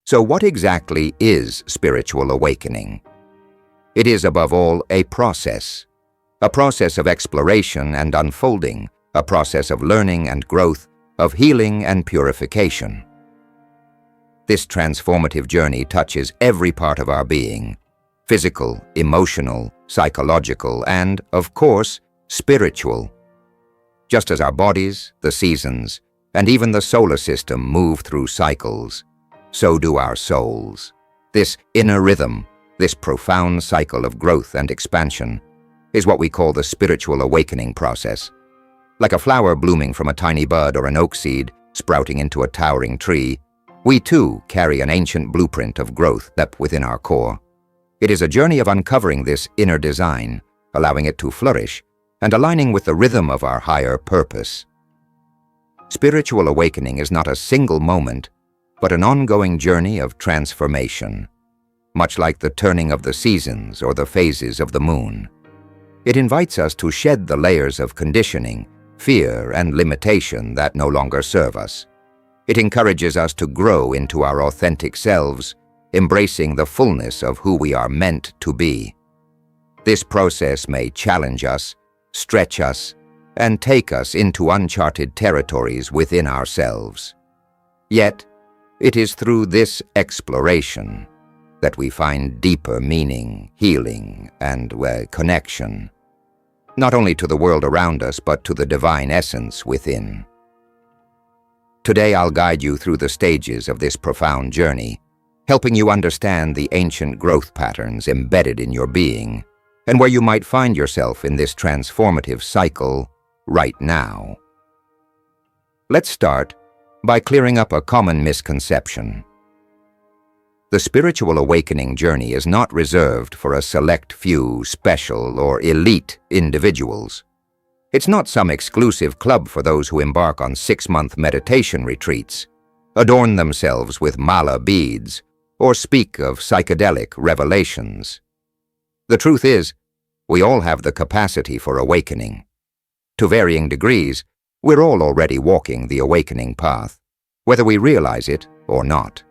So what exactly is spiritual awakening? It is above all a process of exploration and unfolding, a process of learning and growth, of healing and purification. This transformative journey touches every part of our being: physical, emotional, psychological, and, of course, spiritual. Just as our bodies, the seasons, and even the solar system move through cycles, so do our souls. This inner rhythm, this profound cycle of growth and expansion, is what we call the spiritual awakening process. Like a flower blooming from a tiny bud or an oak seed sprouting into a towering tree, we too carry an ancient blueprint of growth deep within our core. It is a journey of uncovering this inner design, allowing it to flourish, and aligning with the rhythm of our higher purpose. Spiritual awakening is not a single moment, but an ongoing journey of transformation, much like the turning of the seasons or the phases of the moon. It invites us to shed the layers of conditioning, fear, and limitation that no longer serve us. It encourages us to grow into our authentic selves, embracing the fullness of who we are meant to be. This process may challenge us, stretch us, and take us into uncharted territories within ourselves. Yet, it is through this exploration that we find deeper meaning, healing, and connection, not only to the world around us, but to the divine essence within. Today I'll guide you through the stages of this profound journey, helping you understand the ancient growth patterns embedded in your being, and where you might find yourself in this transformative cycle right now. Let's start by clearing up a common misconception. The spiritual awakening journey is not reserved for a select few special or elite individuals. It's not some exclusive club for those who embark on 6-month meditation retreats, adorn themselves with mala beads, or speak of psychedelic revelations. The truth is, we all have the capacity for awakening. To varying degrees, we're all already walking the awakening path, whether we realize it or not.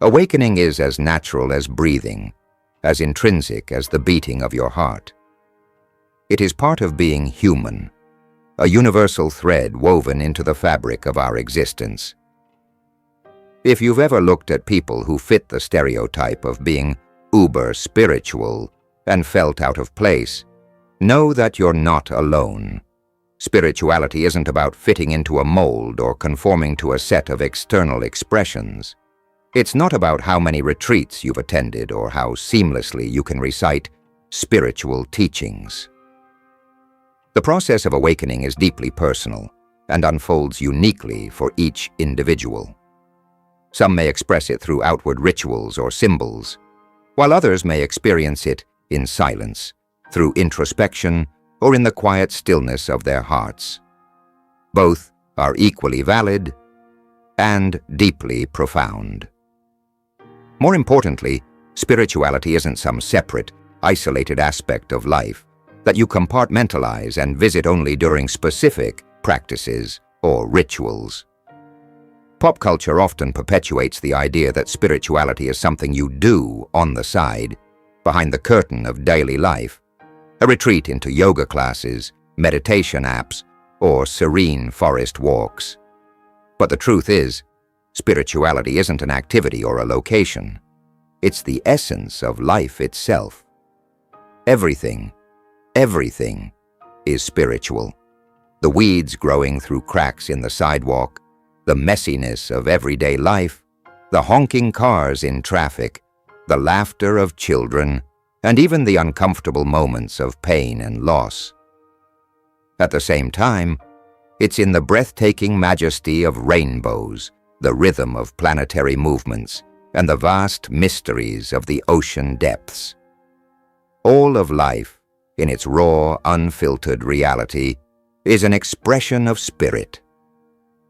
Awakening is as natural as breathing, as intrinsic as the beating of your heart. It is part of being human, a universal thread woven into the fabric of our existence. If you've ever looked at people who fit the stereotype of being uber spiritual and felt out of place, know that you're not alone. Spirituality isn't about fitting into a mold or conforming to a set of external expressions. It's not about how many retreats you've attended or how seamlessly you can recite spiritual teachings. The process of awakening is deeply personal and unfolds uniquely for each individual. Some may express it through outward rituals or symbols, while others may experience it in silence, through introspection, or in the quiet stillness of their hearts. Both are equally valid and deeply profound. More importantly, spirituality isn't some separate, isolated aspect of life that you compartmentalize and visit only during specific practices or rituals. Pop culture often perpetuates the idea that spirituality is something you do on the side, behind the curtain of daily life, a retreat into yoga classes, meditation apps, or serene forest walks. But the truth is, spirituality isn't an activity or a location. It's the essence of life itself. Everything is spiritual. The weeds growing through cracks in the sidewalk, the messiness of everyday life, the honking cars in traffic, the laughter of children, and even the uncomfortable moments of pain and loss. At the same time, it's in the breathtaking majesty of rainbows, the rhythm of planetary movements, and the vast mysteries of the ocean depths. All of life, in its raw, unfiltered reality, is an expression of spirit.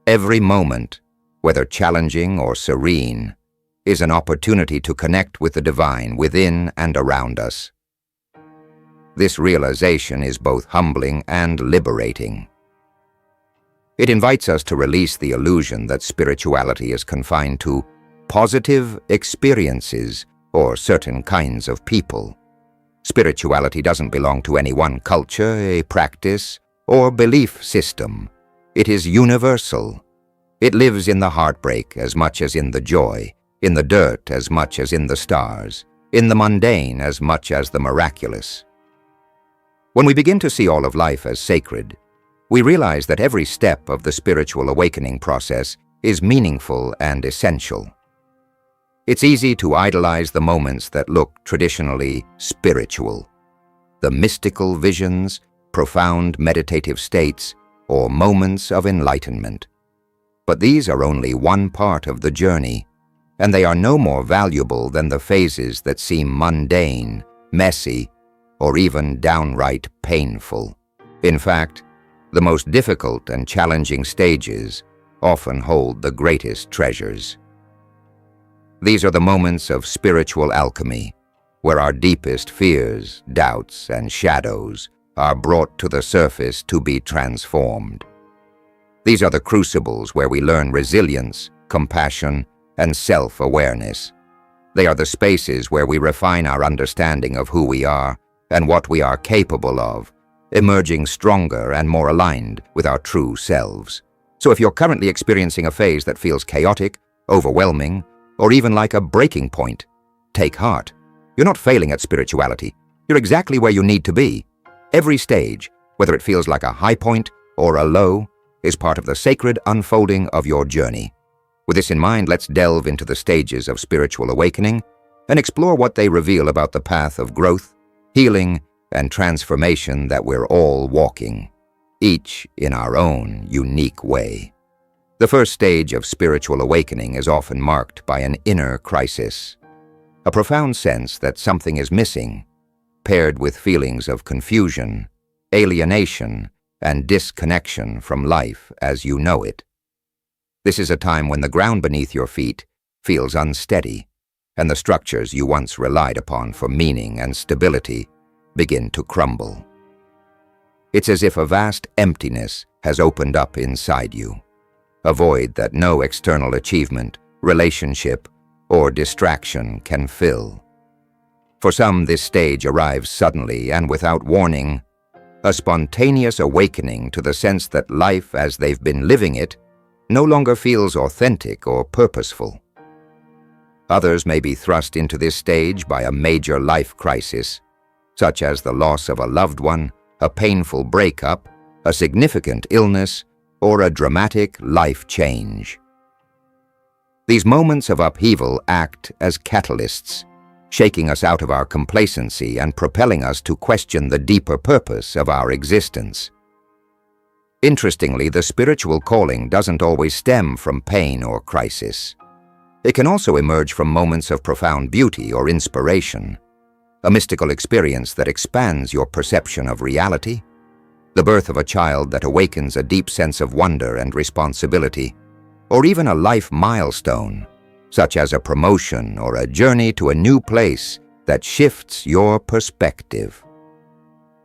Every moment, whether challenging or serene, is an opportunity to connect with the divine within and around us. This realization is both humbling and liberating. It invites us to release the illusion that spirituality is confined to positive experiences or certain kinds of people. Spirituality doesn't belong to any one culture, a practice, or belief system. It is universal. It lives in the heartbreak as much as in the joy, in the dirt as much as in the stars, in the mundane as much as the miraculous. When we begin to see all of life as sacred, we realize that every step of the spiritual awakening process is meaningful and essential. It's easy to idolize the moments that look traditionally spiritual, the mystical visions, profound meditative states, or moments of enlightenment. But these are only one part of the journey, and they are no more valuable than the phases that seem mundane, messy, or even downright painful. In fact, the most difficult and challenging stages often hold the greatest treasures. These are the moments of spiritual alchemy, where our deepest fears, doubts, and shadows are brought to the surface to be transformed. These are the crucibles where we learn resilience, compassion, and self-awareness. They are the spaces where we refine our understanding of who we are and what we are capable of, emerging stronger and more aligned with our true selves. So if you're currently experiencing a phase that feels chaotic, overwhelming, or even like a breaking point, take heart. You're not failing at spirituality. You're exactly where you need to be. Every stage, whether it feels like a high point or a low, is part of the sacred unfolding of your journey. With this in mind, let's delve into the stages of spiritual awakening and explore what they reveal about the path of growth, healing, and transformation that we're all walking, each in our own unique way. The first stage of spiritual awakening is often marked by an inner crisis, a profound sense that something is missing, paired with feelings of confusion, alienation, and disconnection from life as you know it. This is a time when the ground beneath your feet feels unsteady, and the structures you once relied upon for meaning and stability begin to crumble. It's as if a vast emptiness has opened up inside you, a void that no external achievement, relationship, or distraction can fill. For some, this stage arrives suddenly and without warning, a spontaneous awakening to the sense that life as they've been living it no longer feels authentic or purposeful. Others may be thrust into this stage by a major life crisis, such as the loss of a loved one, a painful breakup, a significant illness, or a dramatic life change. These moments of upheaval act as catalysts, shaking us out of our complacency and propelling us to question the deeper purpose of our existence. Interestingly, the spiritual calling doesn't always stem from pain or crisis. It can also emerge from moments of profound beauty or inspiration, a mystical experience that expands your perception of reality, the birth of a child that awakens a deep sense of wonder and responsibility, or even a life milestone, such as a promotion or a journey to a new place that shifts your perspective.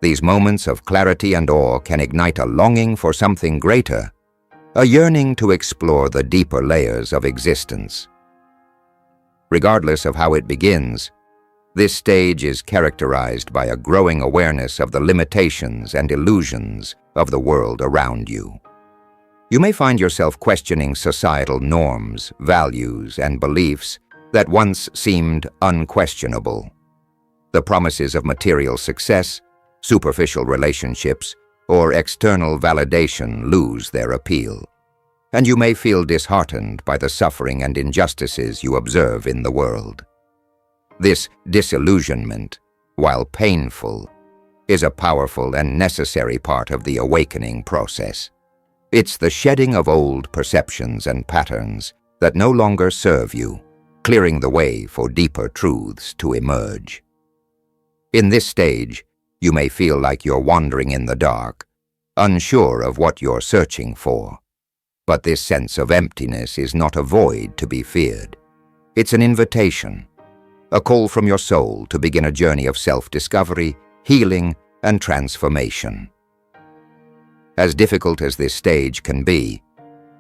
These moments of clarity and awe can ignite a longing for something greater, a yearning to explore the deeper layers of existence. Regardless of how it begins, this stage is characterized by a growing awareness of the limitations and illusions of the world around you. You may find yourself questioning societal norms, values, and beliefs that once seemed unquestionable. The promises of material success, superficial relationships, or external validation lose their appeal, and you may feel disheartened by the suffering and injustices you observe in the world. This disillusionment, while painful, is a powerful and necessary part of the awakening process. It's the shedding of old perceptions and patterns that no longer serve you, clearing the way for deeper truths to emerge. In this stage, you may feel like you're wandering in the dark, unsure of what you're searching for. But this sense of emptiness is not a void to be feared. It's an invitation, a call from your soul to begin a journey of self-discovery, healing, and transformation. As difficult as this stage can be,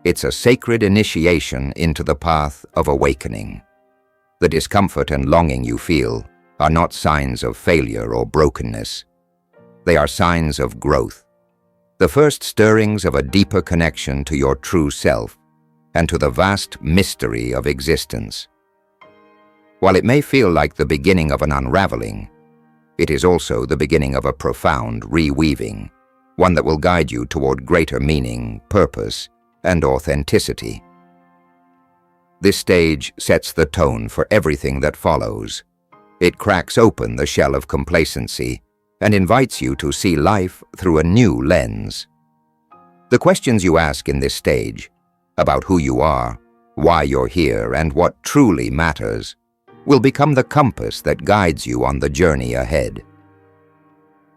It's a sacred initiation into the path of awakening. The discomfort and longing you feel are not signs of failure or brokenness. They are signs of growth, the first stirrings of a deeper connection to your true self and to the vast mystery of existence. While it may feel like the beginning of an unraveling, it is also the beginning of a profound reweaving, one that will guide you toward greater meaning, purpose, and authenticity. This stage sets the tone for everything that follows. It cracks open the shell of complacency and invites you to see life through a new lens. The questions you ask in this stage, about who you are, why you're here, and what truly matters, will become the compass that guides you on the journey ahead.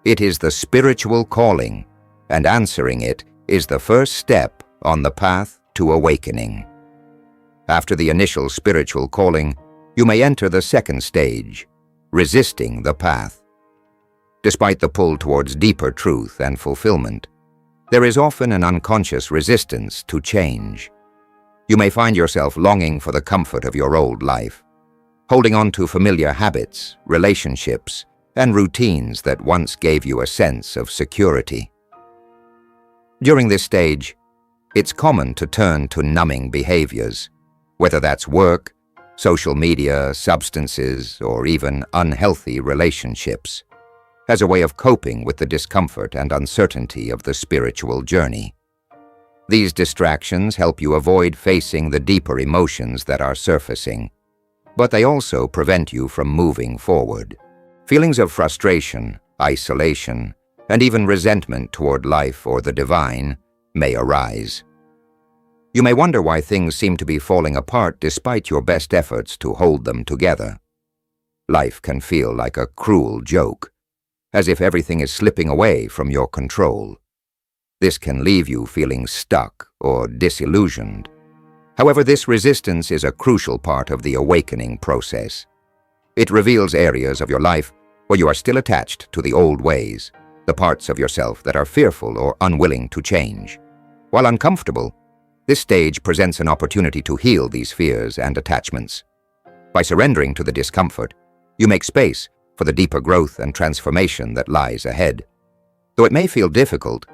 It is the spiritual calling, and answering it is the first step on the path to awakening. After the initial spiritual calling, you may enter the second stage, resisting the path. Despite the pull towards deeper truth and fulfillment, there is often an unconscious resistance to change. You may find yourself longing for the comfort of your old life, holding on to familiar habits, relationships, and routines that once gave you a sense of security. During this stage, it's common to turn to numbing behaviors, whether that's work, social media, substances, or even unhealthy relationships, as a way of coping with the discomfort and uncertainty of the spiritual journey. These distractions help you avoid facing the deeper emotions that are surfacing, but they also prevent you from moving forward. Feelings of frustration, isolation, and even resentment toward life or the divine may arise. You may wonder why things seem to be falling apart despite your best efforts to hold them together. Life can feel like a cruel joke, as if everything is slipping away from your control. This can leave you feeling stuck or disillusioned. However, this resistance is a crucial part of the awakening process. It reveals areas of your life where you are still attached to the old ways, the parts of yourself that are fearful or unwilling to change. While uncomfortable, this stage presents an opportunity to heal these fears and attachments. By surrendering to the discomfort, you make space for the deeper growth and transformation that lies ahead. Though it may feel difficult,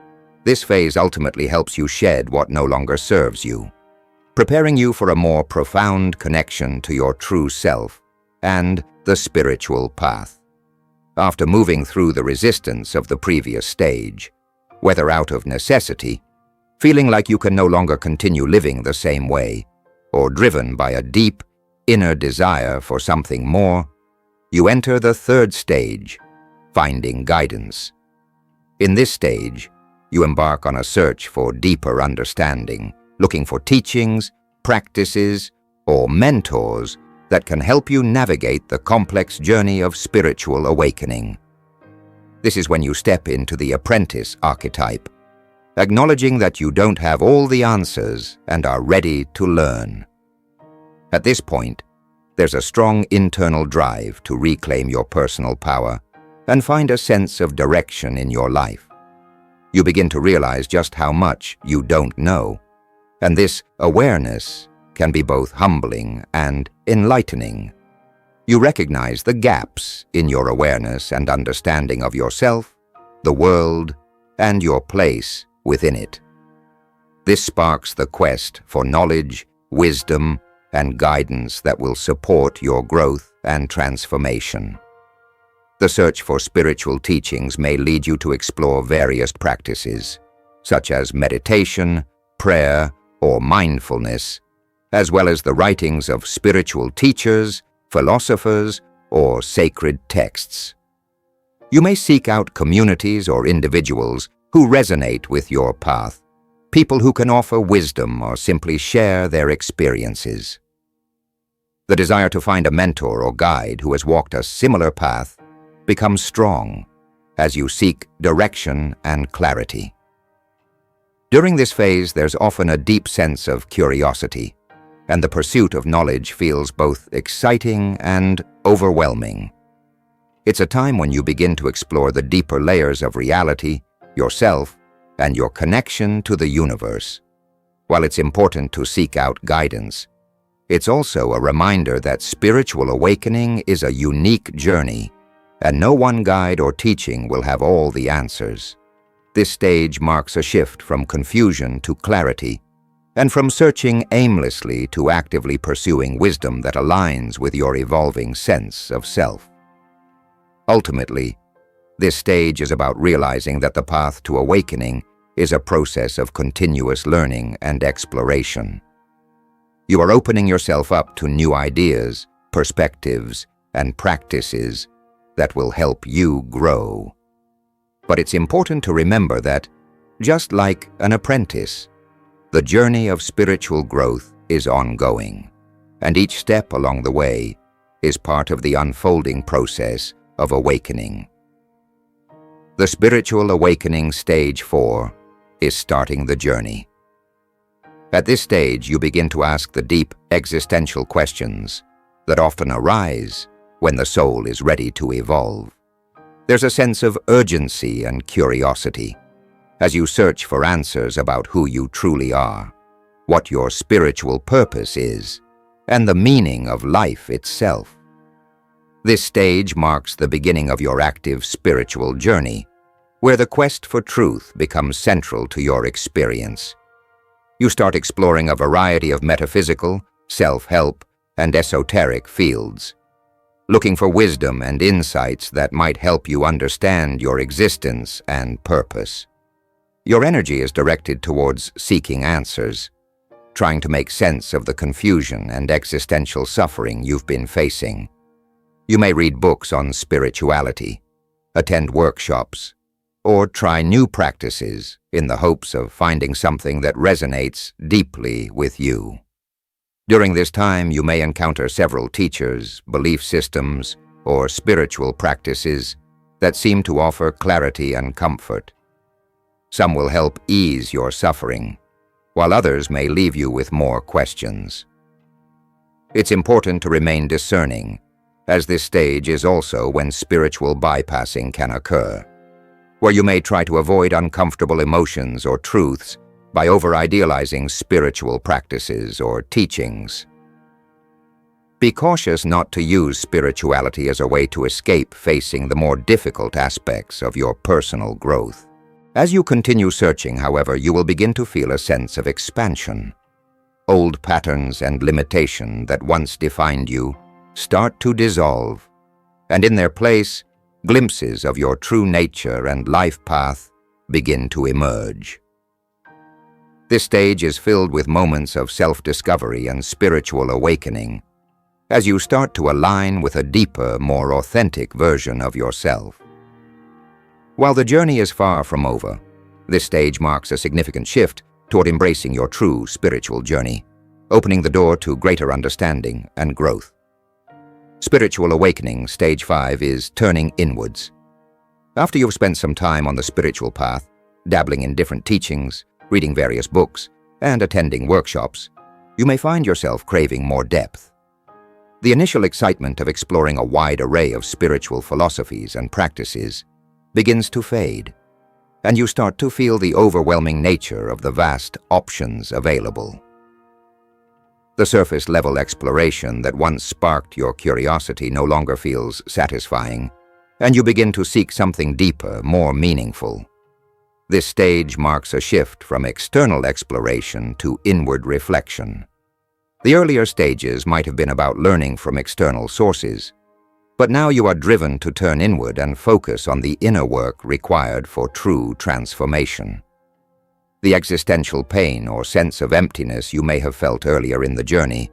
this phase ultimately helps you shed what no longer serves you, preparing you for a more profound connection to your true self and the spiritual path. After moving through the resistance of the previous stage, whether out of necessity, feeling like you can no longer continue living the same way, or driven by a deep, inner desire for something more, you enter the third stage, finding guidance. In this stage, you embark on a search for deeper understanding, looking for teachings, practices, or mentors that can help you navigate the complex journey of spiritual awakening. This is when you step into the apprentice archetype, acknowledging that you don't have all the answers and are ready to learn. At this point, there's a strong internal drive to reclaim your personal power and find a sense of direction in your life. You begin to realize just how much you don't know, and this awareness can be both humbling and enlightening. You recognize the gaps in your awareness and understanding of yourself, the world, and your place within it. This sparks the quest for knowledge, wisdom, and guidance that will support your growth and transformation. The search for spiritual teachings may lead you to explore various practices, such as meditation, prayer, or mindfulness, as well as the writings of spiritual teachers, philosophers, or sacred texts. You may seek out communities or individuals who resonate with your path, people who can offer wisdom or simply share their experiences. The desire to find a mentor or guide who has walked a similar path becomes strong as you seek direction and clarity. During this phase, there's often a deep sense of curiosity, and the pursuit of knowledge feels both exciting and overwhelming. It's a time when you begin to explore the deeper layers of reality, yourself, and your connection to the universe. While it's important to seek out guidance, it's also a reminder that spiritual awakening is a unique journey, and no one guide or teaching will have all the answers. This stage marks a shift from confusion to clarity, and from searching aimlessly to actively pursuing wisdom that aligns with your evolving sense of self. Ultimately, this stage is about realizing that the path to awakening is a process of continuous learning and exploration. You are opening yourself up to new ideas, perspectives, and practices that will help you grow. But it's important to remember that, just like an apprentice, the journey of spiritual growth is ongoing, and each step along the way is part of the unfolding process of awakening. The spiritual awakening stage 4 is starting the journey. At this stage, you begin to ask the deep existential questions that often arise when the soul is ready to evolve. There's a sense of urgency and curiosity as you search for answers about who you truly are, what your spiritual purpose is, and the meaning of life itself. This stage marks the beginning of your active spiritual journey, where the quest for truth becomes central to your experience. You start exploring a variety of metaphysical, self-help, and esoteric fields, looking for wisdom and insights that might help you understand your existence and purpose. Your energy is directed towards seeking answers, trying to make sense of the confusion and existential suffering you've been facing. You may read books on spirituality, attend workshops, or try new practices in the hopes of finding something that resonates deeply with you. During this time, you may encounter several teachers, belief systems, or spiritual practices that seem to offer clarity and comfort. Some will help ease your suffering, while others may leave you with more questions. It's important to remain discerning, as this stage is also when spiritual bypassing can occur, where you may try to avoid uncomfortable emotions or truths by over-idealizing spiritual practices or teachings. Be cautious not to use spirituality as a way to escape facing the more difficult aspects of your personal growth. As you continue searching, however, you will begin to feel a sense of expansion. Old patterns and limitation that once defined you start to dissolve, and in their place, glimpses of your true nature and life path begin to emerge. This stage is filled with moments of self-discovery and spiritual awakening, as you start to align with a deeper, more authentic version of yourself. While the journey is far from over, this stage marks a significant shift toward embracing your true spiritual journey, opening the door to greater understanding and growth. Spiritual awakening, stage 5, is turning inwards. After you've spent some time on the spiritual path, dabbling in different teachings, reading various books, and attending workshops, you may find yourself craving more depth. The initial excitement of exploring a wide array of spiritual philosophies and practices begins to fade, and you start to feel the overwhelming nature of the vast options available. The surface-level exploration that once sparked your curiosity no longer feels satisfying, and you begin to seek something deeper, more meaningful. This stage marks a shift from external exploration to inward reflection. The earlier stages might have been about learning from external sources, but now you are driven to turn inward and focus on the inner work required for true transformation. The existential pain or sense of emptiness you may have felt earlier in the journey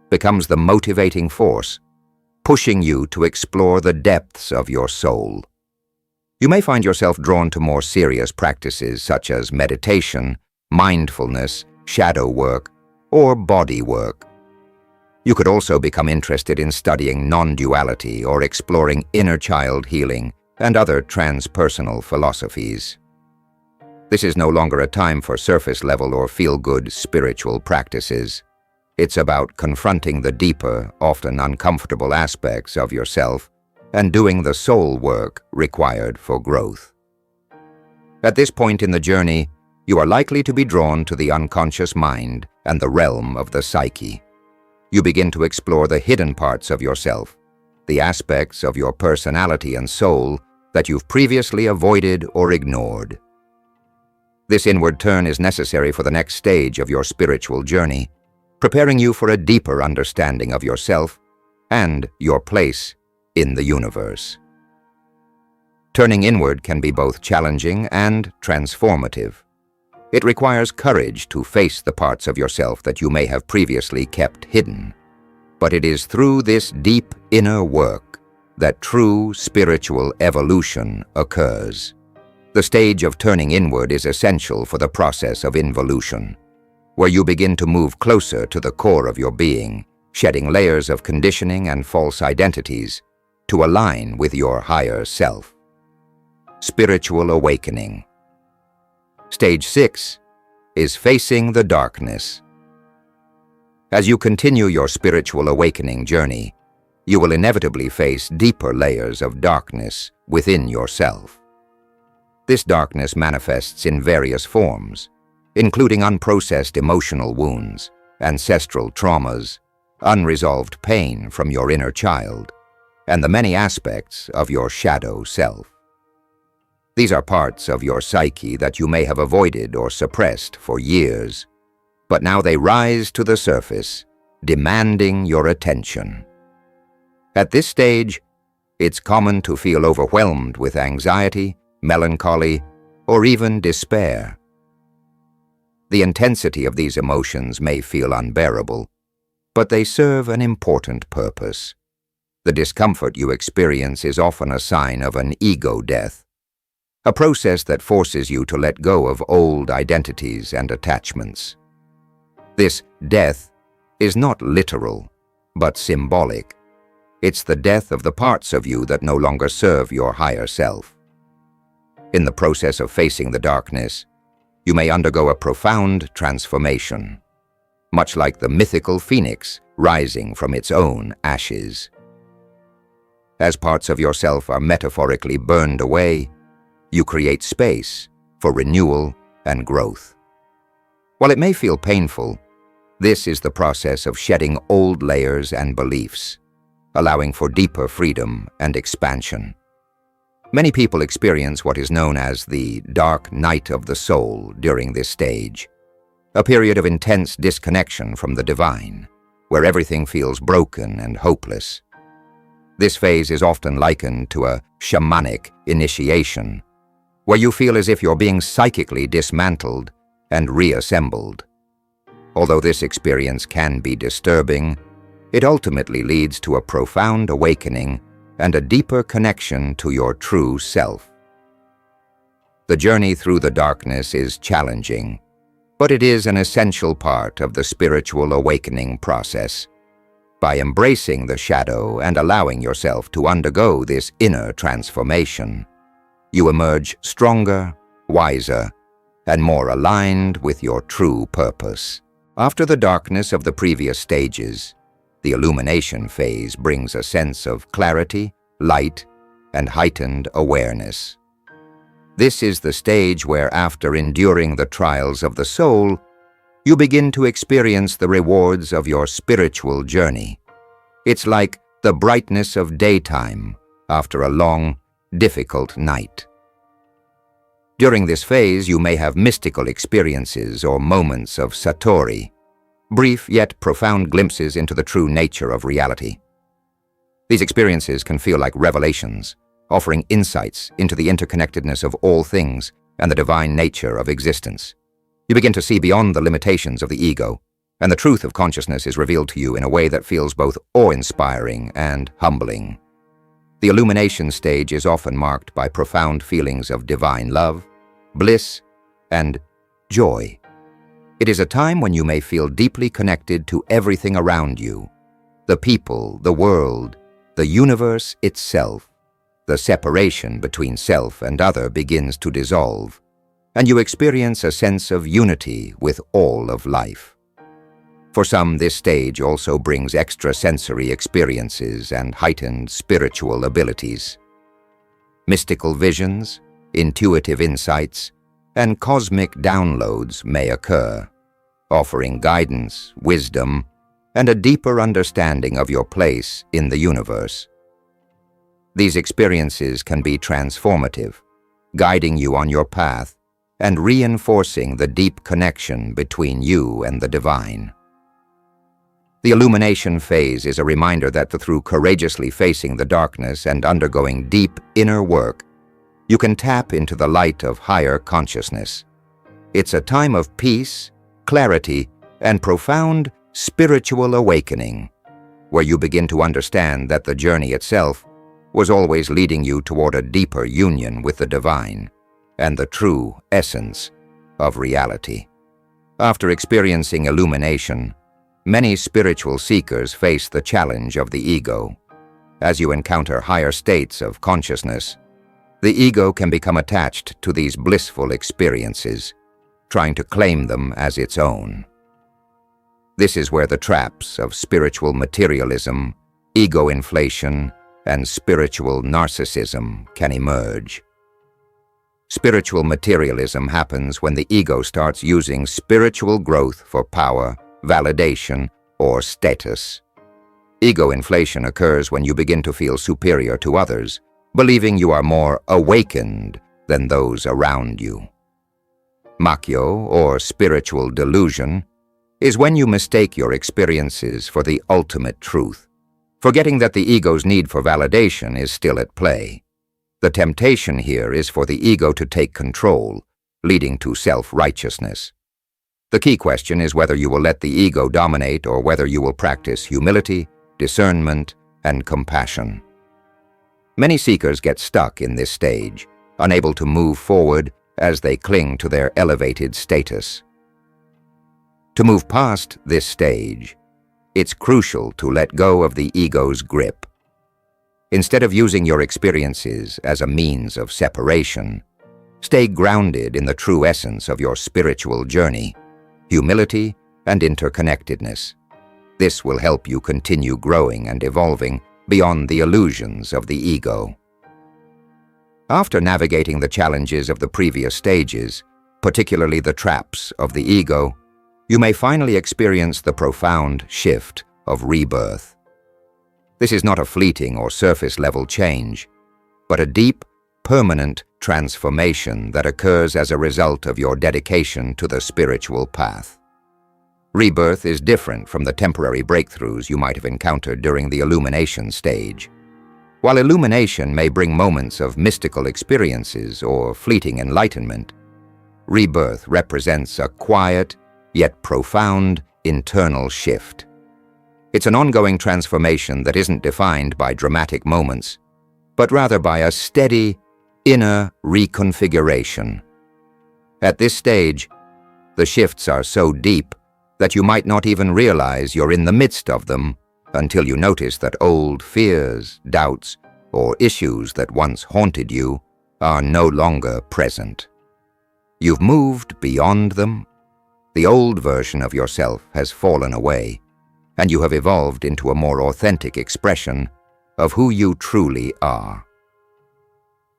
becomes the motivating force, pushing you to explore the depths of your soul. You may find yourself drawn to more serious practices such as meditation, mindfulness, shadow work, or body work. You could also become interested in studying non-duality or exploring inner child healing and other transpersonal philosophies. This is no longer a time for surface-level or feel-good spiritual practices. It's about confronting the deeper, often uncomfortable aspects of yourself and doing the soul work required for growth. At this point in the journey, you are likely to be drawn to the unconscious mind and the realm of the psyche. You begin to explore the hidden parts of yourself, the aspects of your personality and soul that you've previously avoided or ignored. This inward turn is necessary for the next stage of your spiritual journey, preparing you for a deeper understanding of yourself and your place in the universe. Turning inward can be both challenging and transformative. It requires courage to face the parts of yourself that you may have previously kept hidden. But it is through this deep inner work that true spiritual evolution occurs. The stage of turning inward is essential for the process of involution, where you begin to move closer to the core of your being, shedding layers of conditioning and false identities to align with your higher self. Spiritual awakening. Stage 6 is facing the darkness. As you continue your spiritual awakening journey, you will inevitably face deeper layers of darkness within yourself. This darkness manifests in various forms, including unprocessed emotional wounds, ancestral traumas, unresolved pain from your inner child, and the many aspects of your shadow self. These are parts of your psyche that you may have avoided or suppressed for years, but now they rise to the surface, demanding your attention. At this stage, it's common to feel overwhelmed with anxiety, melancholy, or even despair. The intensity of these emotions may feel unbearable, but they serve an important purpose. The discomfort you experience is often a sign of an ego death, a process that forces you to let go of old identities and attachments. This death is not literal, but symbolic. It's the death of the parts of you that no longer serve your higher self. In the process of facing the darkness, you may undergo a profound transformation, much like the mythical phoenix rising from its own ashes. As parts of yourself are metaphorically burned away, you create space for renewal and growth. While it may feel painful, this is the process of shedding old layers and beliefs, allowing for deeper freedom and expansion. Many people experience what is known as the dark night of the soul during this stage, a period of intense disconnection from the divine, where everything feels broken and hopeless. This phase is often likened to a shamanic initiation, where you feel as if you're being psychically dismantled and reassembled. Although this experience can be disturbing, it ultimately leads to a profound awakening and a deeper connection to your true self. The journey through the darkness is challenging, but it is an essential part of the spiritual awakening process. By embracing the shadow and allowing yourself to undergo this inner transformation, you emerge stronger, wiser, and more aligned with your true purpose. After the darkness of the previous stages, the illumination phase brings a sense of clarity, light, and heightened awareness. This is the stage where, after enduring the trials of the soul, you begin to experience the rewards of your spiritual journey. It's like the brightness of daytime after a long, difficult night. During this phase, you may have mystical experiences or moments of satori, brief yet profound glimpses into the true nature of reality. These experiences can feel like revelations, offering insights into the interconnectedness of all things and the divine nature of existence. You begin to see beyond the limitations of the ego, and the truth of consciousness is revealed to you in a way that feels both awe-inspiring and humbling. The illumination stage is often marked by profound feelings of divine love, bliss, and joy. It is a time when you may feel deeply connected to everything around you, the people, the world, the universe itself. The separation between self and other begins to dissolve, and you experience a sense of unity with all of life. For some, this stage also brings extrasensory experiences and heightened spiritual abilities. Mystical visions, intuitive insights, and cosmic downloads may occur, offering guidance, wisdom, and a deeper understanding of your place in the universe. These experiences can be transformative, guiding you on your path and reinforcing the deep connection between you and the divine. The illumination phase is a reminder that through courageously facing the darkness and undergoing deep inner work, you can tap into the light of higher consciousness. It's a time of peace, clarity, and profound spiritual awakening, where you begin to understand that the journey itself was always leading you toward a deeper union with the divine and the true essence of reality. After experiencing illumination, many spiritual seekers face the challenge of the ego. As you encounter higher states of consciousness, the ego can become attached to these blissful experiences, trying to claim them as its own. This is where the traps of spiritual materialism, ego inflation, and spiritual narcissism can emerge. Spiritual materialism happens when the ego starts using spiritual growth for power, validation, or status. Ego inflation occurs when you begin to feel superior to others, believing you are more awakened than those around you. Makyo, or spiritual delusion, is when you mistake your experiences for the ultimate truth, forgetting that the ego's need for validation is still at play. The temptation here is for the ego to take control, leading to self-righteousness. The key question is whether you will let the ego dominate or whether you will practice humility, discernment, and compassion. Many seekers get stuck in this stage, unable to move forward as they cling to their elevated status. To move past this stage, it's crucial to let go of the ego's grip. Instead of using your experiences as a means of separation, stay grounded in the true essence of your spiritual journey, humility and interconnectedness. This will help you continue growing and evolving beyond the illusions of the ego. After navigating the challenges of the previous stages, particularly the traps of the ego, you may finally experience the profound shift of rebirth. This is not a fleeting or surface-level change, but a deep, permanent transformation that occurs as a result of your dedication to the spiritual path. Rebirth is different from the temporary breakthroughs you might have encountered during the illumination stage. While illumination may bring moments of mystical experiences or fleeting enlightenment, rebirth represents a quiet, yet profound, internal shift. It's an ongoing transformation that isn't defined by dramatic moments, but rather by a steady, inner reconfiguration. At this stage, the shifts are so deep that you might not even realize you're in the midst of them until you notice that old fears, doubts, or issues that once haunted you are no longer present. You've moved beyond them. The old version of yourself has fallen away, and you have evolved into a more authentic expression of who you truly are.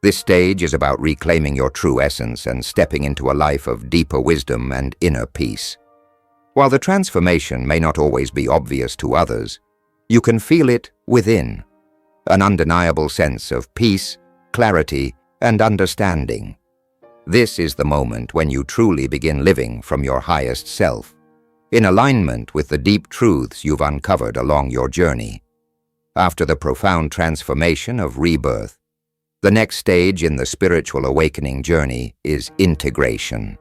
This stage is about reclaiming your true essence and stepping into a life of deeper wisdom and inner peace. While the transformation may not always be obvious to others, you can feel it within, an undeniable sense of peace, clarity, and understanding. This is the moment when you truly begin living from your highest self, in alignment with the deep truths you've uncovered along your journey. After the profound transformation of rebirth, the next stage in the spiritual awakening journey is integration.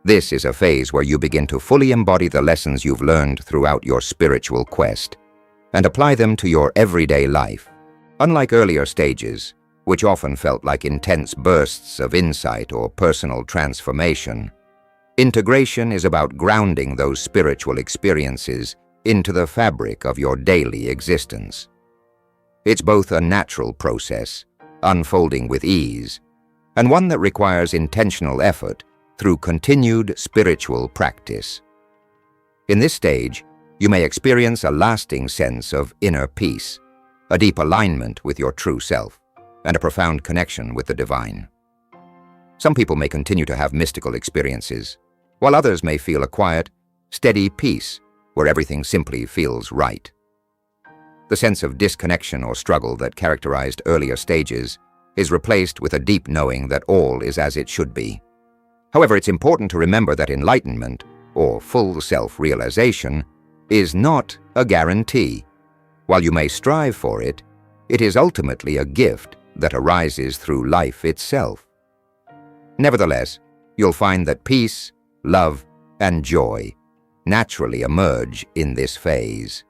This is a phase where you begin to fully embody the lessons you've learned throughout your spiritual quest and apply them to your everyday life. Unlike earlier stages, which often felt like intense bursts of insight or personal transformation, integration is about grounding those spiritual experiences into the fabric of your daily existence. It's both a natural process, unfolding with ease, and one that requires intentional effort through continued spiritual practice. In this stage, you may experience a lasting sense of inner peace, a deep alignment with your true self, and a profound connection with the divine. Some people may continue to have mystical experiences, while others may feel a quiet, steady peace where everything simply feels right. The sense of disconnection or struggle that characterized earlier stages is replaced with a deep knowing that all is as it should be. However, it's important to remember that enlightenment, or full self-realization, is not a guarantee. While you may strive for it, it is ultimately a gift that arises through life itself. Nevertheless, you'll find that peace, love, and joy naturally emerge in this phase.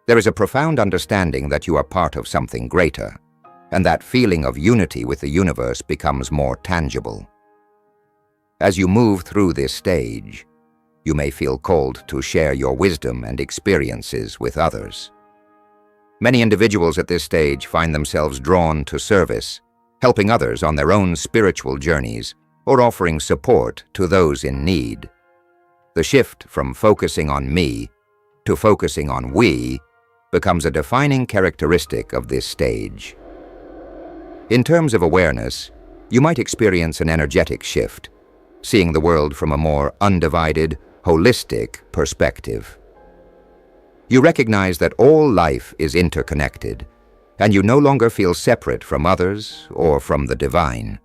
There is a profound understanding that you are part of something greater, and that feeling of unity with the universe becomes more tangible. As you move through this stage, you may feel called to share your wisdom and experiences with others. Many individuals at this stage find themselves drawn to service, helping others on their own spiritual journeys or offering support to those in need. The shift from focusing on me to focusing on we becomes a defining characteristic of this stage. In terms of awareness, you might experience an energetic shift, seeing the world from a more undivided, holistic perspective. You recognize that all life is interconnected, and you no longer feel separate from others or from the divine.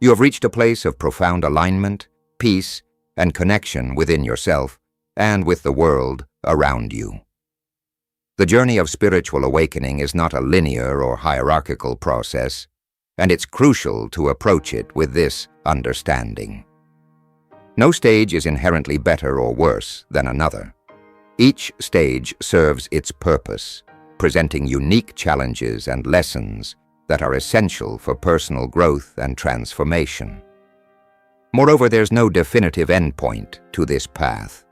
You have reached a place of profound alignment, peace, and connection within yourself and with the world around you. The journey of spiritual awakening is not a linear or hierarchical process, and it's crucial to approach it with this understanding. No stage is inherently better or worse than another. Each stage serves its purpose, presenting unique challenges and lessons that are essential for personal growth and transformation. Moreover, there's no definitive endpoint to this path.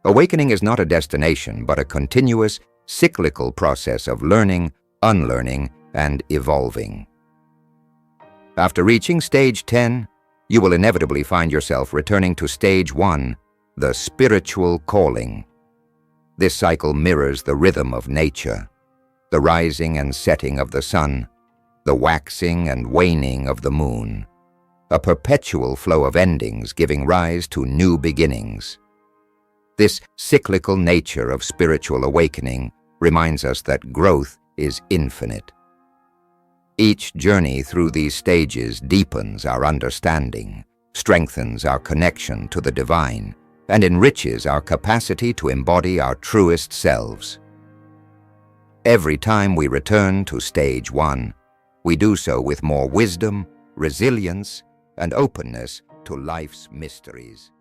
Awakening is not a destination, but a continuous, cyclical process of learning, unlearning, and evolving. After reaching stage 10, you will inevitably find yourself returning to stage 1, the spiritual calling. This cycle mirrors the rhythm of nature, the rising and setting of the sun, the waxing and waning of the moon, a perpetual flow of endings giving rise to new beginnings. This cyclical nature of spiritual awakening reminds us that growth is infinite. Each journey through these stages deepens our understanding, strengthens our connection to the divine, and enriches our capacity to embody our truest selves. Every time we return to stage 1, we do so with more wisdom, resilience, and openness to life's mysteries.